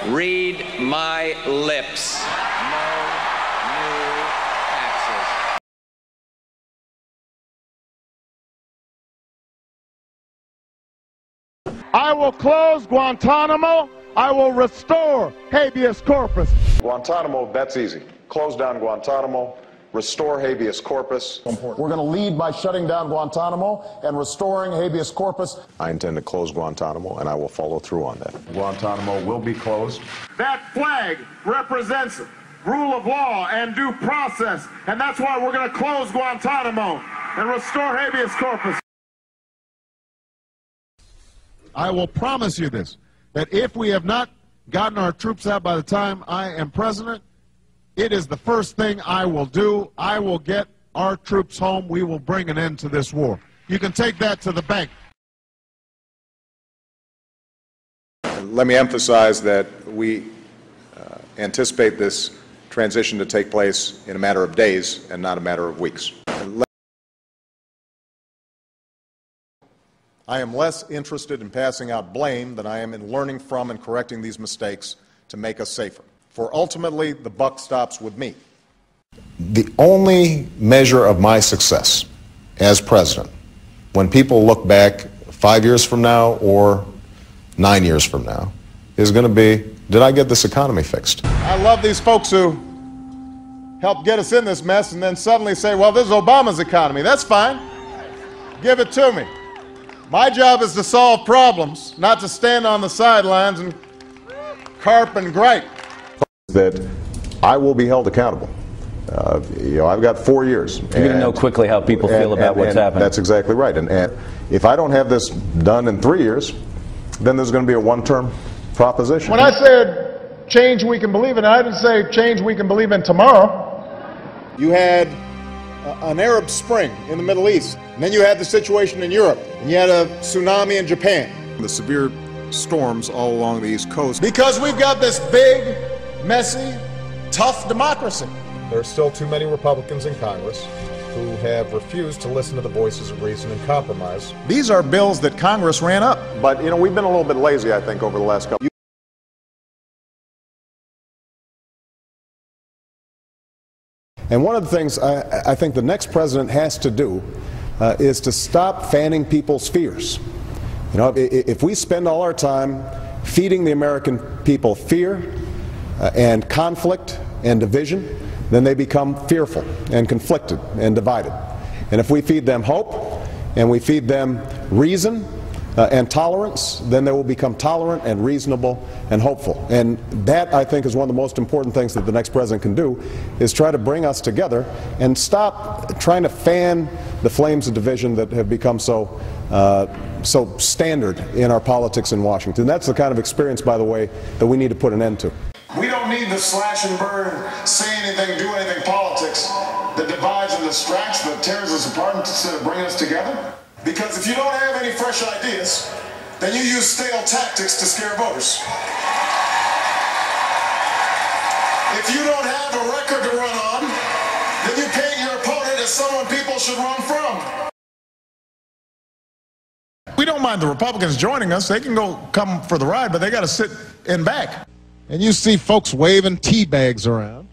Read my lips. No new taxes. I will close Guantanamo. I will restore habeas corpus. Guantanamo, that's easy. Close down Guantanamo, restore habeas corpus. We're going to lead by shutting down Guantanamo and restoring habeas corpus. I intend to close Guantanamo, and I will follow through on that. Guantanamo will be closed. That flag represents rule of law and due process, and that's why we're going to close Guantanamo and restore habeas corpus. I will promise you this, that if we have not gotten our troops out by the time I am president, it is the first thing I will do. I will get our troops home. We will bring an end to this war. You can take that to the bank. Let me emphasize that we anticipate this transition to take place in a matter of days and not a matter of weeks. I am less interested in passing out blame than I am in learning from and correcting these mistakes to make us safer. For ultimately, the buck stops with me. The only measure of my success as president, when people look back 5 years from now or 9 years from now, is going to be, did I get this economy fixed? I love these folks who helped get us in this mess and then suddenly say, well, this is Obama's economy. That's fine. Give it to me. My job is to solve problems, not to stand on the sidelines and carp and gripe. That I will be held accountable. I've got 4 years. You're going to know quickly how people feel about what's happening. That's exactly right. And if I don't have this done in 3 years, then there's going to be a one-term proposition. When I said change we can believe in, I didn't say change we can believe in tomorrow. You had an Arab Spring in the Middle East, and then you had the situation in Europe, and you had a tsunami in Japan. The severe storms all along the East Coast. Because we've got this big, messy, tough democracy. There are still too many Republicans in Congress who have refused to listen to the voices of reason and compromise. These are bills that Congress ran up. But, we've been a little bit lazy, I think, over the last couple. And one of the things I think the next president has to do is to stop fanning people's fears. If we spend all our time feeding the American people fear and conflict and division, then they become fearful and conflicted and divided. And if we feed them hope and we feed them reason and tolerance, then they will become tolerant and reasonable and hopeful. And that, I think, is one of the most important things that the next president can do, is try to bring us together and stop trying to fan the flames of division that have become so standard in our politics in Washington. That's the kind of experience, by the way, that we need to put an end to. We don't need the slash and burn, say anything, do anything politics that divides and distracts, that tears us apart instead of bringing us together. Because if you don't have any fresh ideas, then you use stale tactics to scare voters. If you don't have a record to run on, then you paint your opponent as someone people should run from. We don't mind the Republicans joining us. They can come for the ride, but they got to sit in back. And you see folks waving tea bags around.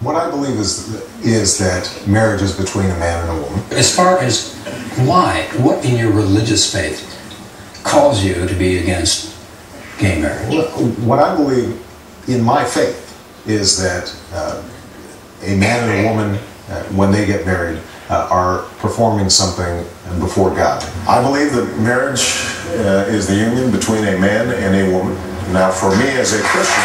What I believe is that marriage is between a man and a woman. As far as why, what in your religious faith calls you to be against gay marriage? What I believe in my faith is that a man and a woman, when they get married, are performing something before God. I believe that marriage is the union between a man and a woman. Now, for me as a Christian,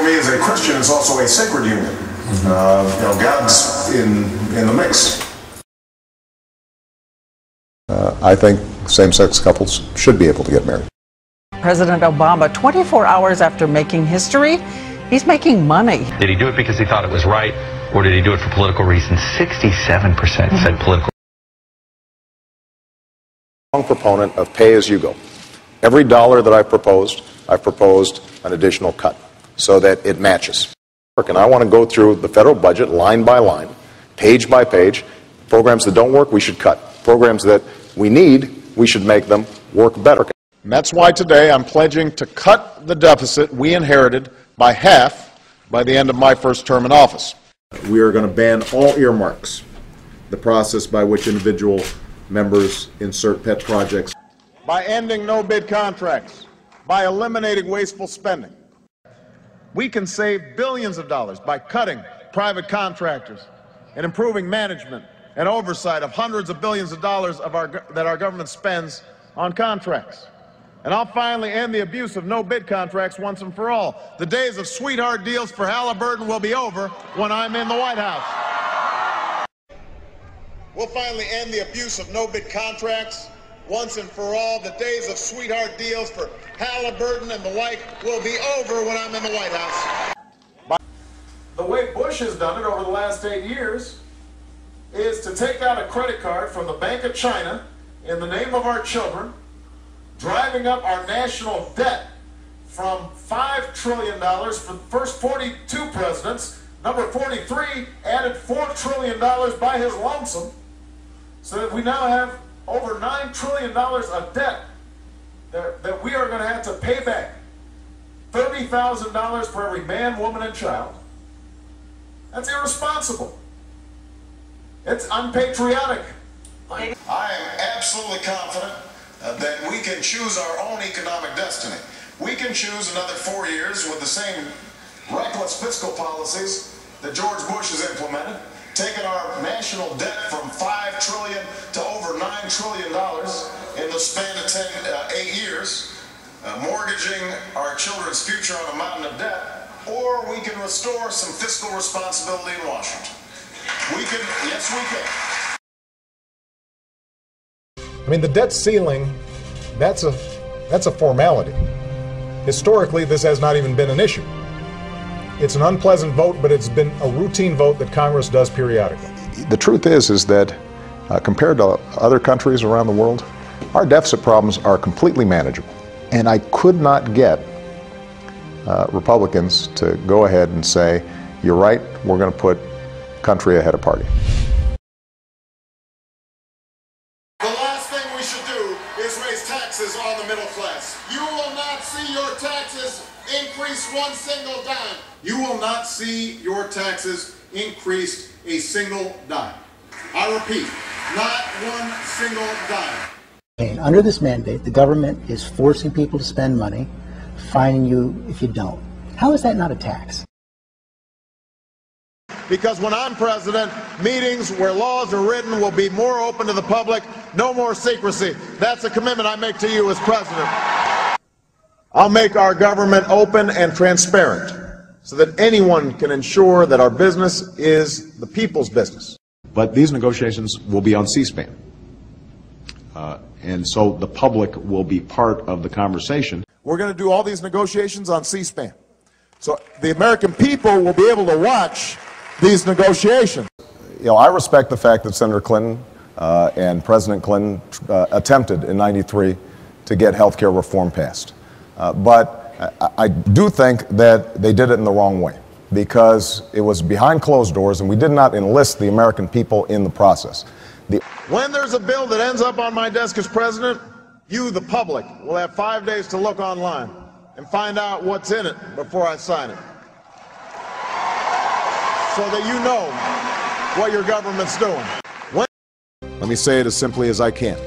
as a Christian, it's also a sacred union. God's in the mix. I think same-sex couples should be able to get married. President Obama, 24 hours after making history, he's making money. Did he do it because he thought it was right, or did he do it for political reasons? 67% said political. I'm a proponent of pay-as-you-go. Every dollar that I've proposed an additional cut, so that it matches. And I want to go through the federal budget line by line page by page. Programs that don't work, we should cut. Programs that we need, we should make them work better. And that's why today I'm pledging to cut the deficit we inherited by half by the end of my first term in office. We are going to ban all earmarks, the process by which individual members insert pet projects. By ending no-bid contracts, by eliminating wasteful spending. We can save billions of dollars by cutting private contractors and improving management and oversight of hundreds of billions of dollars that our government spends on contracts. And I'll finally end the abuse of no-bid contracts once and for all. The days of sweetheart deals for Halliburton will be over when I'm in the White House. We'll finally end the abuse of no-bid contracts once and for all. The days of sweetheart deals for Halliburton and the like will be over when I'm in the White House. The way Bush has done it over the last 8 years is to take out a credit card from the Bank of China in the name of our children, driving up our national debt from $5 trillion for the first 42 presidents. Number 43 added $4 trillion by his lonesome, so that we now have over $9 trillion of debt that we are going to have to pay back. $30,000 for every man, woman, and child. That's irresponsible. It's unpatriotic. I am absolutely confident that we can choose our own economic destiny. We can choose another 4 years with the same reckless fiscal policies that George Bush has implemented, taking our national debt from $5 trillion to over $9 trillion in the span of 8 years, mortgaging our children's future on a mountain of debt, or we can restore some fiscal responsibility in Washington. We can, yes we can. I mean, the debt ceiling, that's a formality. Historically, this has not even been an issue. It's an unpleasant vote, but it's been a routine vote that Congress does periodically. The truth is that compared to other countries around the world, our deficit problems are completely manageable. And I could not get Republicans to go ahead and say, you're right, we're going to put country ahead of party. The last thing we should do is raise taxes on the middle class. You will not see your taxes increase one single dime. You will not see your taxes increased a single dime. I repeat, not one single dime. Under this mandate, the government is forcing people to spend money, fining you if you don't. How is that not a tax? Because when I'm president, meetings where laws are written will be more open to the public, no more secrecy. That's a commitment I make to you as president. I'll make our government open and transparent so that anyone can ensure that our business is the people's business. But these negotiations will be on C-SPAN. And so the public will be part of the conversation. We're going to do all these negotiations on C-SPAN. So the American people will be able to watch these negotiations. You know, I respect the fact that Senator Clinton and President Clinton attempted in '93 to get health care reform passed. But I do think that they did it in the wrong way, because it was behind closed doors and we did not enlist the American people in the process. When there's a bill that ends up on my desk as president, you, the public, will have 5 days to look online and find out what's in it before I sign it, so that you know what your government's doing. Let me say it as simply as I can.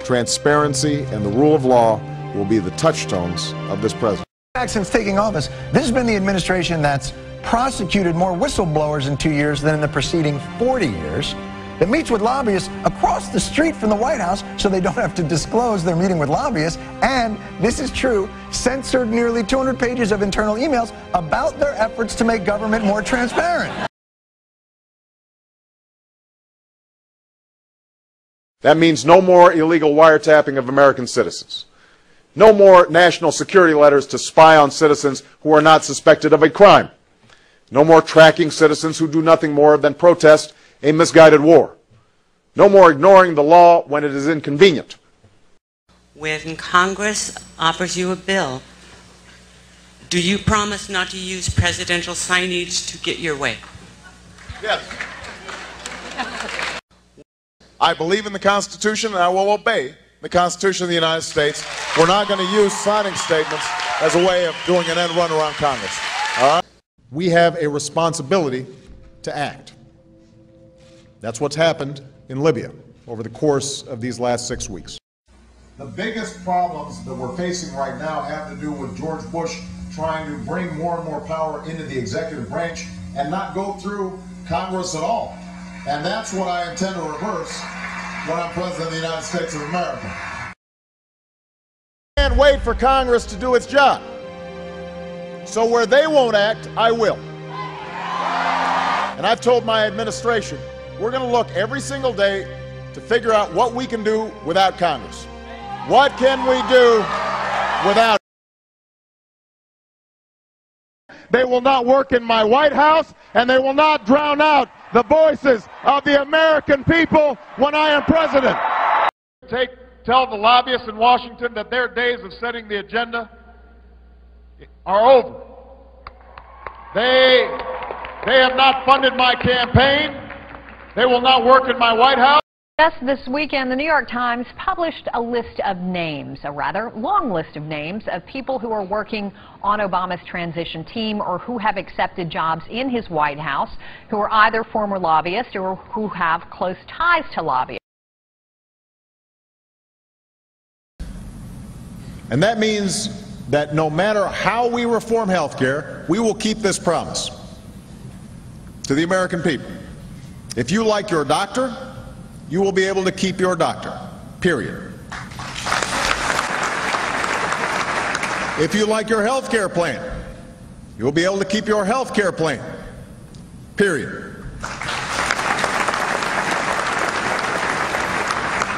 Transparency and the rule of law will be the touchstones of this president. Since taking office, this has been the administration that's prosecuted more whistleblowers in 2 years than in the preceding 40 years, that meets with lobbyists across the street from the White House so they don't have to disclose they're meeting with lobbyists, and, this is true, censored nearly 200 pages of internal emails about their efforts to make government more transparent. That means no more illegal wiretapping of American citizens. No more national security letters to spy on citizens who are not suspected of a crime. No more tracking citizens who do nothing more than protest a misguided war. No more ignoring the law when it is inconvenient. When Congress offers you a bill, do you promise not to use presidential signage to get your way? Yes. I believe in the Constitution, and I will obey the Constitution of the United States. We're not going to use signing statements as a way of doing an end run around Congress. All right? We have a responsibility to act. That's what's happened in Libya over the course of these last 6 weeks. The biggest problems that we're facing right now have to do with George Bush trying to bring more and more power into the executive branch and not go through Congress at all. And that's what I intend to reverse when I'm President of the United States of America. I can't wait for Congress to do its job. So where they won't act, I will. And I've told my administration, we're going to look every single day to figure out what we can do without Congress. What can we do without? They will not work in my White House, and they will not drown out the voices of the American people when I am president. Tell the lobbyists in Washington that their days of setting the agenda are over. They have not funded my campaign. They will not work in my White House. Just this weekend, the New York Times published a list of names, a rather long list of names of people who are working on Obama's transition team or who have accepted jobs in his White House, who are either former lobbyists or who have close ties to lobbyists. And that means that no matter how we reform health care, we will keep this promise to the American people. If you like your doctor, you will be able to keep your doctor, period. If you like your health care plan, you will be able to keep your health care plan, period.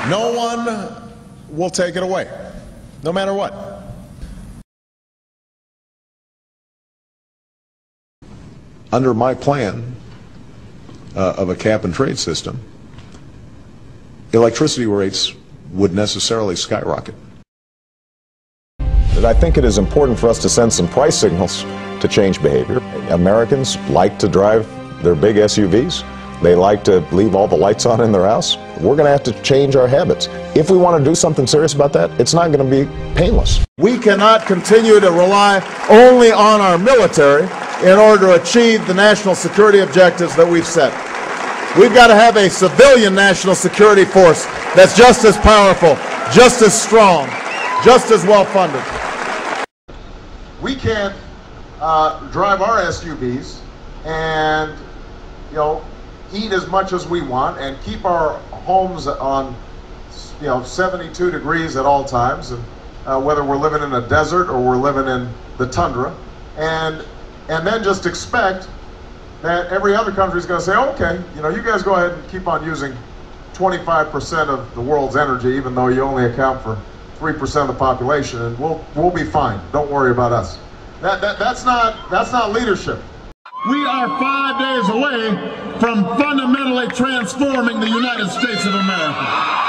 No one will take it away, no matter what. Under my plan of a cap and trade system, electricity rates would necessarily skyrocket. I think it is important for us to send some price signals to change behavior. Americans like to drive their big SUVs. They like to leave all the lights on in their house. We're going to have to change our habits. If we want to do something serious about that, it's not going to be painless. We cannot continue to rely only on our military in order to achieve the national security objectives that we've set. We've got to have a civilian national security force that's just as powerful, just as strong, just as well funded. We can't drive our SUVs and, eat as much as we want and keep our homes on, 72 degrees at all times, and whether we're living in a desert or we're living in the tundra, and then just expect that every other country is going to say, okay, you guys go ahead and keep on using 25% of the world's energy, even though you only account for 3% of the population, and we'll be fine. Don't worry about us. That's not leadership. We are 5 days away from fundamentally transforming the United States of America.